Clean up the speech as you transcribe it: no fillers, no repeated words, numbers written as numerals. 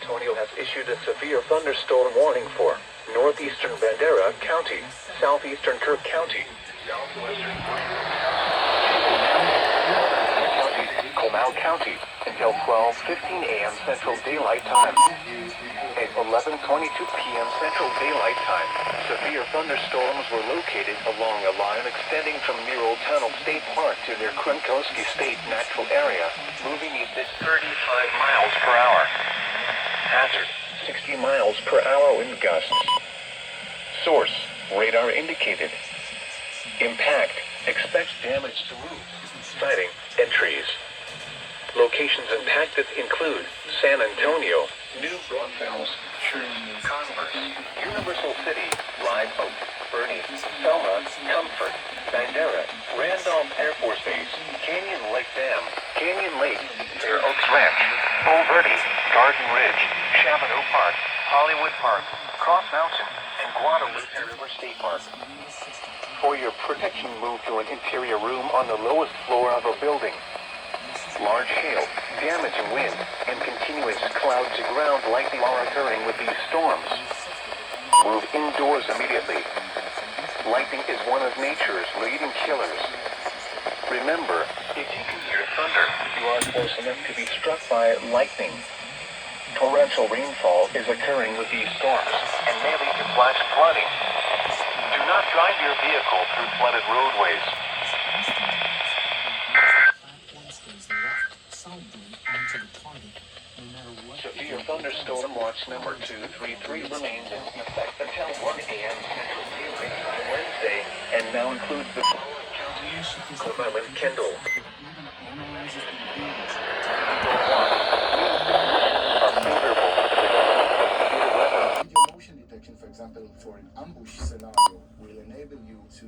Antonio has issued a severe thunderstorm warning for northeastern Bandera County, southeastern Kirk County, southwestern Comal County until 12:15 a.m. Central Daylight Time. At 11:22 p.m. Central Daylight Time, severe thunderstorms were located along a line extending from Murrell Tunnel State Park to near Kronkowski State Natural Area, moving east at 35 miles per hour. Hazard, 60 miles per hour wind gusts. Source, radar indicated. Impact, expects damage to roofs, siding, and trees. Locations impacted include San Antonio, New Braunfels, Converse, Universal City, Live Oak, Bernie, Selma, Comfort, Bandera, Randolph Air Force Base, Canyon Lake Dam, Canyon Lake, Fair Oaks Ranch, Bull Verde, Garden Ridge, Chavano Park, Hollywood Park, Cross Mountain, and Guadalupe River State Park. For your protection, move to an interior room on the lowest floor of a building. Large hail, damaging wind, and continuous cloud-to-ground lightning are occurring with these storms. Move indoors immediately. Lightning is one of nature's leading killers. Remember, if you can hear thunder, you are close enough to be struck by lightning. Torrential rainfall is occurring with these storms and may lead to flash flooding. Do not drive your vehicle through flooded roadways. Severe thunderstorm watch number 233 remains in effect until 1 a.m. Central Daylight Time Wednesday, and now includes the counties, Comal and Kendall. Video motion detection, for example, for an ambush scenario, will enable you to